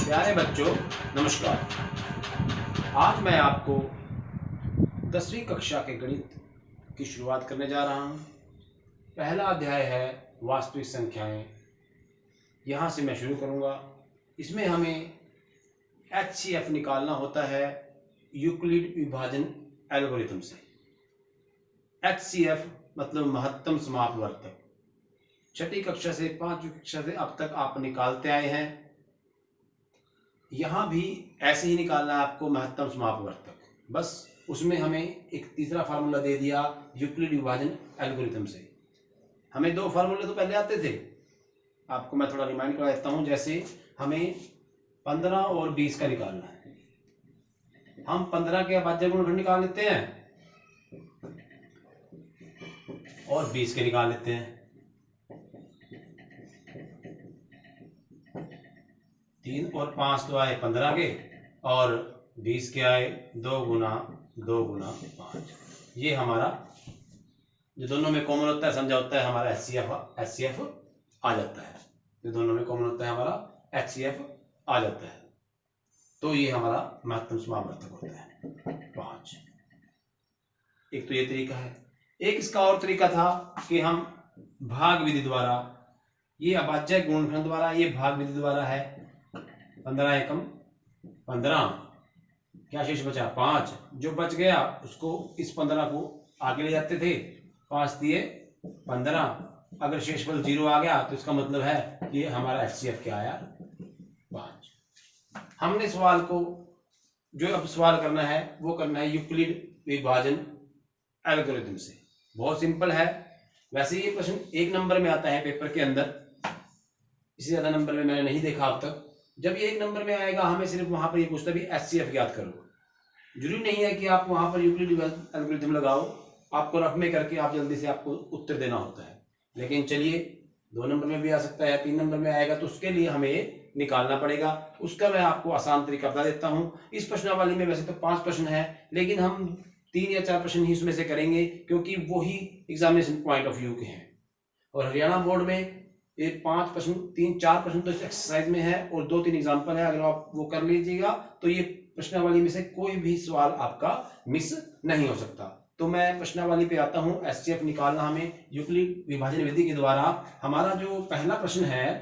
प्यारे बच्चों नमस्कार। आज मैं आपको 10वीं कक्षा के गणित की शुरुआत करने जा रहा हूँ। पहला अध्याय है वास्तविक संख्याएं। यहाँ से मैं शुरू करूँगा। इसमें हमें HCF निकालना होता है यूक्लिड विभाजन एल्गोरिथम से। HCF मतलब महत्तम समापवर्तक। छठी कक्षा से 5वीं कक्षा से अब तक आप निकालते आए हैं। यहाँ भी ऐसे ही निकालना है आपको महत्तम समापवर्तक। बस उसमें हमें एक तीसरा फार्मूला दे दिया यूक्लिड विभाजन एल्गोरिथम से। हमें दो फार्मूले तो पहले आते थे, आपको मैं थोड़ा रिमाइंड करा देता हूँ। जैसे हमें 15 और 20 का निकालना है, हम 15 के अभाज्य गुणनखंड निकाल लेते हैं और 20 के निकाल लेते हैं। 3 और 5 तो आए 15 के और 20 के आए 2 गुना 5। ये हमारा जो दोनों में कॉमन होता है समझा होता है हमारा HCF आ जाता है। जो दोनों में कॉमन होता है हमारा HCF आ जाता है। तो ये हमारा महत्तम समापवर्तक होता है 5। एक तो ये तरीका है। एक इसका और तरीका था कि हम भाग विधि द्वारा, ये अभाज्य गुणनखंड द्वारा, ये भाग विधि द्वारा है। 15 एकम 15, क्या शेष बचा 5। जो बच गया उसको इस 15 को आगे ले जाते थे, 5 दिए 15। अगर शेषफल 0 आ गया तो इसका मतलब है कि हमारा HCF क्या आया 5। हमने सवाल को जो अब सवाल करना है वो करना है यूक्लिड विभाजन एल्गोरिथम से। बहुत सिंपल है। वैसे ये प्रश्न 1 नंबर में आता है पेपर के अंदर, इससे ज्यादा नंबर में मैंने नहीं देखा अब तक। जब ये 1 नंबर में आएगा हमें सिर्फ वहां पर ये पूछता भी HCF ज्ञात करो। जरूरी नहीं है कि आप वहां पर यूक्लिड एल्गोरिथम लगाओ, आपको रफ में करके आप जल्दी से आपको उत्तर देना होता है। लेकिन चलिए 2 नंबर में भी आ सकता है, 3 नंबर में आएगा तो उसके लिए हमें निकालना पड़ेगा। उसका मैं आपको आसान तरीका बता देता हूँ। इस प्रश्नावली में वैसे तो 5 प्रश्न है, लेकिन हम 3 या 4 प्रश्न ही उसमें से करेंगे क्योंकि वही एग्जामिनेशन पॉइंट ऑफ व्यू के हैं। और हरियाणा बोर्ड में ये 5 प्रश्न, 3-4 प्रश्न तो इस एक्सरसाइज में है और 2-3 एग्जाम्पल है। अगर आप वो कर लीजिएगा तो ये प्रश्नावली में से कोई भी सवाल आपका मिस नहीं हो सकता। तो मैं प्रश्नावली पे आता हूँ। HCF निकालना हमें यूक्लिड विभाजन विधि के द्वारा। हमारा जो पहला प्रश्न है,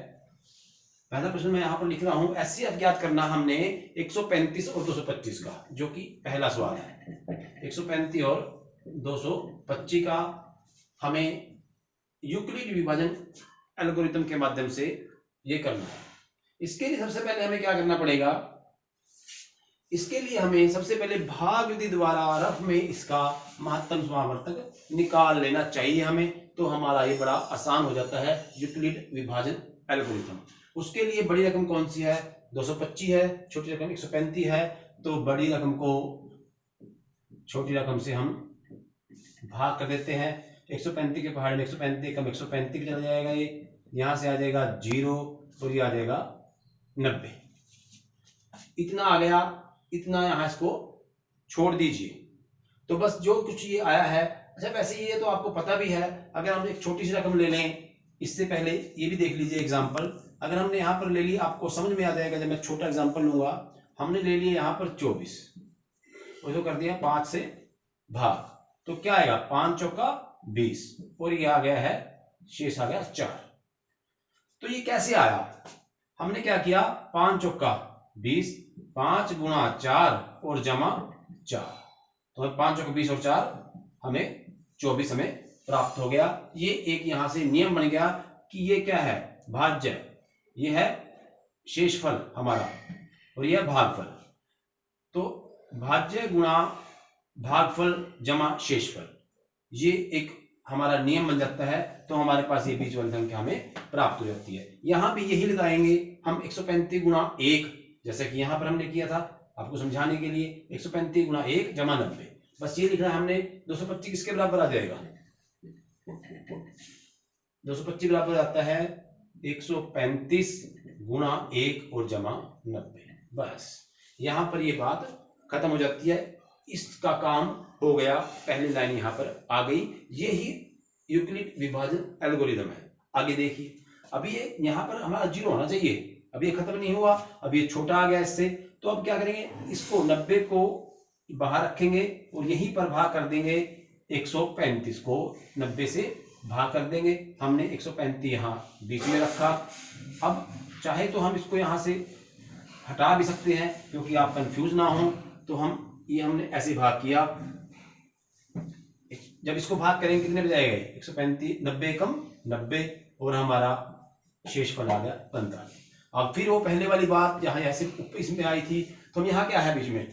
पहला प्रश्न मैं यहाँ पर लिख रहा हूँ, HCF ज्ञात करना हमने 135 और 225 का, जो कि पहला सवाल है। 135 और 225 का हमें यूक्लिड विभाजन एल्गोरिथम के माध्यम से ये करना है। इसके लिए सबसे पहले हमें क्या करना पड़ेगा, इसके लिए हमें सबसे पहले भाग विधि द्वारा रफ में इसका महत्तम समापवर्तक निकाल लेना चाहिए हमें। तो हमारा ये बड़ा आसान हो जाता है यूक्लिड विभाजन एल्गोरिथम। उसके लिए बड़ी रकम कौन सी है, 225 है, छोटी रकम 135 है। तो बड़ी रकम को छोटी रकम से हम भाग कर देते हैं। 135 के पहाड़ में 135 कम 135 चला जाएगा, ये यहां से आ जाएगा 0 और ये आ जाएगा 90। इतना आ गया, इतना यहां इसको छोड़ दीजिए। तो बस जो कुछ ये आया है, अच्छा वैसे ये तो आपको पता भी है। अगर हम एक छोटी सी रकम ले लें, इससे पहले ये भी देख लीजिए एग्जाम्पल। अगर हमने यहाँ पर ले ली, आपको समझ में आ जाएगा जब मैं छोटा एग्जाम्पल लूंगा। हमने ले लिया यहाँ पर 24 और जो कर दिया 5 से भाग, तो क्या आएगा 5 चौका 20 और ये आ गया है, शेष आ गया 4। तो ये कैसे आया, हमने क्या किया, 5 चौका 20, 5 गुणा 4 और जमा 4, तो 5 चौका 20 और 4 हमें 24 हमें प्राप्त हो गया। ये एक यहां से नियम बन गया कि ये क्या है, भाज्य, ये है शेषफल हमारा और यह भागफल। तो भाज्य गुणा भागफल जमा शेषफल, ये एक हमारा नियम बन जाता है। तो हमारे पास ये बीच वाली संख्या हमें प्राप्त हो जाती है। यहां भी यही लगाएंगे हम, 135 गुणा 1, जैसे कि यहां पर हमने किया था आपको समझाने के लिए। 135 गुणा 1 जमा 90, बस ये लिखना है हमने। 225 किसके बराबर आ जाएगा, 225 बराबर आता है 135 गुणा 1 और जमा 90। बस यहां पर ये बात खत्म हो जाती है, इसका काम हो गया। पहली लाइन यहां पर आ गई। यही यूक्लिड विभाजन एल्गोरिथम है। आगे देखिए, अभी ये यहां पर हमारा 0 होना चाहिए। अब ये खत्म नहीं हुआ, अब ये छोटा आ गया इससे, तो अब क्या करेंगे, इसको 90 को बाहर रखेंगे और यहीं पर भाग कर देंगे 135 को 90 से भाग कर देंगे। हमने 135 यहाँ बीच में रखा। अब चाहे तो हम इसको यहाँ से हटा भी सकते हैं, क्योंकि आप कंफ्यूज ना हो, तो हमने ऐसे भाग किया। जब इसको भाग करेंगे कितने पे जाएगा, 135, 90 कम 90, और हमारा शेषफल आ गया 45। अब फिर वो पहले वाली बात यहाँ ऐसे इसमें आई थी, तो हम यहाँ क्या है बीच में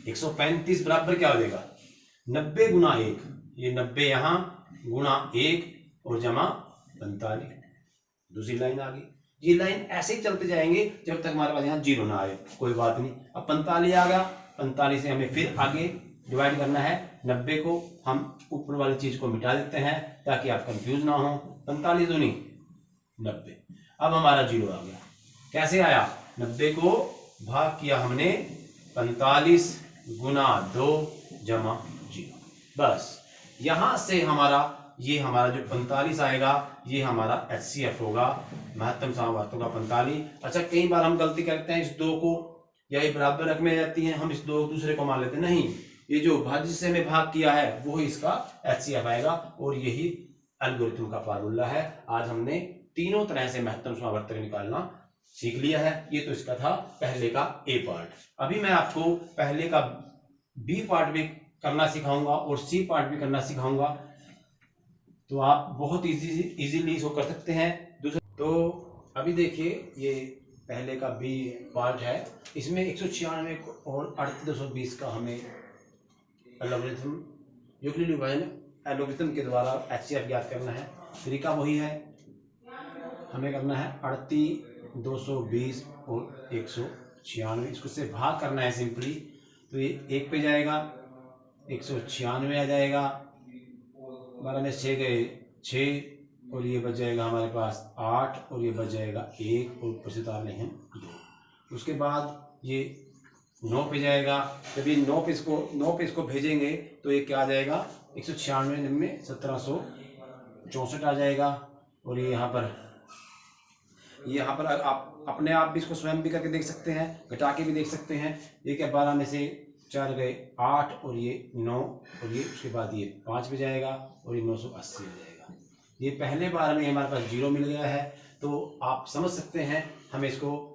135 बराबर क्या हो जाएगा 90 गुना 1, ये 90 यहाँ गुणा 1 और जमा 45। दूसरी लाइन आ गई। ये लाइन ऐसे ही चलते जाएंगे जब तक हमारे पास यहाँ जीरो ना आए, कोई बात नहीं। अब 45 आ गया, 45 से हमें फिर आगे डिवाइड करना है। 90 को हम ऊपर वाली चीज को मिटा देते हैं ताकि आप कंफ्यूज ना हो। 45 दूनी 90। अब हमारा जीरो आ गया। कैसे आया, 90 को भाग किया हमने 45 गुना 2 जमा 0। बस यहां से ये हमारा जो 45 आएगा, ये हमारा HCF होगा, महत्तम समावर्तों का 45। अच्छा, कई बार हम गलती करते हैं, इस 2 को या ये बराबर रकमें आ जाती हैं, हम इस 2 दूसरे को मान लेते हैं। नहीं, ये जो भाज्य से हमें भाग किया है वो ही इसका HCF आएगा, और यही एल्गोरिथम का फार्मूला है। आज हमने तीनों तरह से महत्तम समावर्तक निकालना सीख लिया है। ये तो इसका था पहले का A पार्ट। अभी मैं आपको पहले का B पार्ट भी करना सिखाऊंगा और C पार्ट भी करना सिखाऊंगा, तो आप बहुत इजीली इसको कर सकते हैं। तो अभी देखिए, ये पहले का B पार्ट है, इसमें 196 और 38220 का हमें एल्गोरिथम यूक्लिड विभाजन एल्गोरिथम के द्वारा HCF ज्ञात करना है। तरीका वही है, हमें करना है 38220 और 196, इसको से भाग करना है सिंपली। तो ये 1 पे जाएगा, 196 आ जाएगा, 12 में 6 गए 6, और ये बच जाएगा हमारे पास 8, और ये बच जाएगा 1, और ऊपर से उतार लेंगे 2। उसके बाद ये 9 पे जाएगा। जब ये 9 पे इसको भेजेंगे तो ये क्या आ जाएगा, 196 में 1764 आ जाएगा। और ये यहाँ पर आप अपने आप भी इसको स्वयं भी करके देख सकते हैं, घटा के भी देख सकते हैं। ये क्या, 12 में से 4 गए 8, और ये 9, और ये उसके बाद ये 5 पे जाएगा, और ये 980 हो जाएगा। ये पहले बार में हमारे पास 0 मिल गया है। तो आप समझ सकते हैं, हमें इसको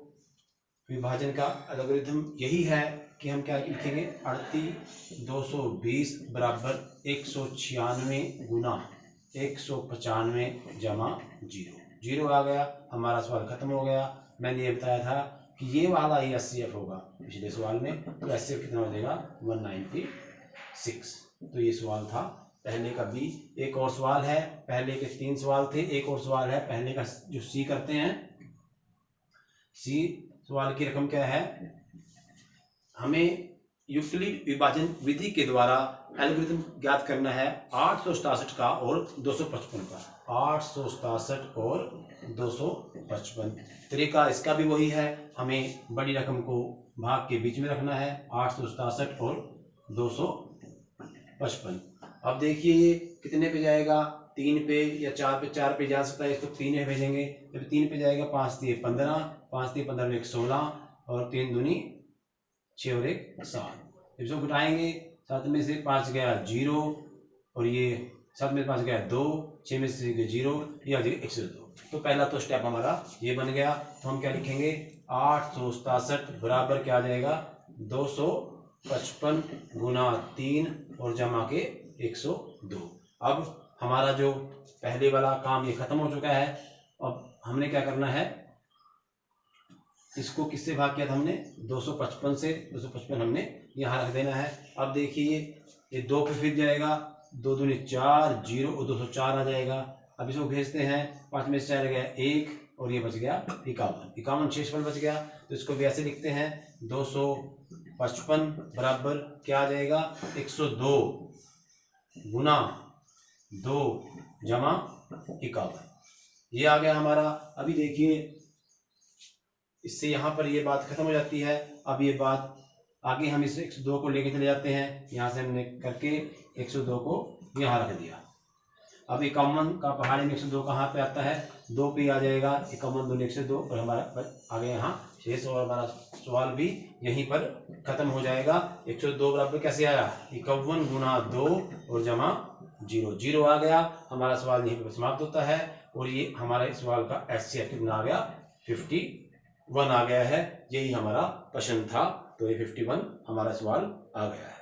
विभाजन का एल्गोरिथम यही है कि हम क्या लिखेंगे, 38220 बराबर 196 गुना 195 जमा 0। 0 आ गया, हमारा सवाल खत्म हो गया। मैंने ये बताया था कि ये वाला ही HCF होगा पिछले सवाल में, तो HCF कितना हो जाएगा 196। तो ये सवाल था पहले का B। एक और सवाल है, पहले के 3 सवाल थे, एक और सवाल है पहले का जो C करते हैं। C सवाल की रकम क्या है, हमें यूक्लिड विभाजन विधि के द्वारा एल्गोरिथम ज्ञात करना है 867 का और 255 का। 867 और 255। तरीका इसका भी वही है, हमें बड़ी रकम को भाग के बीच में रखना है, 867 और 255। अब देखिए ये कितने पे जाएगा, 3 पे या 4 पे जा सकता है, इसको 3 में भेजेंगे। जब 3 पे जाएगा, 5 3 15, 5 3 15 में 16, और 3 दूनी 6 और 1 7। जब इसको घटाएंगे, 7 में से 5 गया 0, और ये 7 में से 5 गया 2, 6 में से 0, ये आ जाएगा 102। तो पहला तो स्टेप हमारा ये बन गया। तो हम क्या लिखेंगे, 867 बराबर क्या आ जाएगा 255 गुना 3 और जमा के 102। अब हमारा जो पहले वाला काम ये खत्म हो चुका है। अब हमने क्या करना है, इसको किससे भाग किया था हमने, 255 से। 255 हमने यहाँ रख देना है। अब देखिए ये 2 पे फिर जाएगा, 2 दूनी 4, 0 और 204 आ जाएगा। अब इसको भेजते हैं, 5 में से 4 गया 1, और ये बच गया 51 शेषफल बच गया। तो इसको भी ऐसे लिखते हैं, 255 बराबर क्या आ जाएगा, 102 गुना 2 जमा 51। ये आ गया हमारा। अभी देखिए इससे यहाँ पर ये बात खत्म हो जाती है। अब ये बात आगे हम इस 102 को लेके चले जाते हैं। यहाँ से हमने करके 102 को यहाँ रख दिया। अब 51 का पहाड़ी में 102 कहाँ पे आता है, 2 पे आ जाएगा, 51 दूनी 102 और हमारा आ गया यहाँ 600 और हमारा सवाल भी यहीं पर खत्म हो जाएगा। 102 बराबर कैसे आया, 51 गुना 2 और जमा 0, 0 आ गया, हमारा सवाल यहीं पर समाप्त होता है। और ये हमारे सवाल का HCF कितना आ गया, 51 आ गया है। यही हमारा प्रश्न था, तो ये 51 हमारा सवाल आ गया है।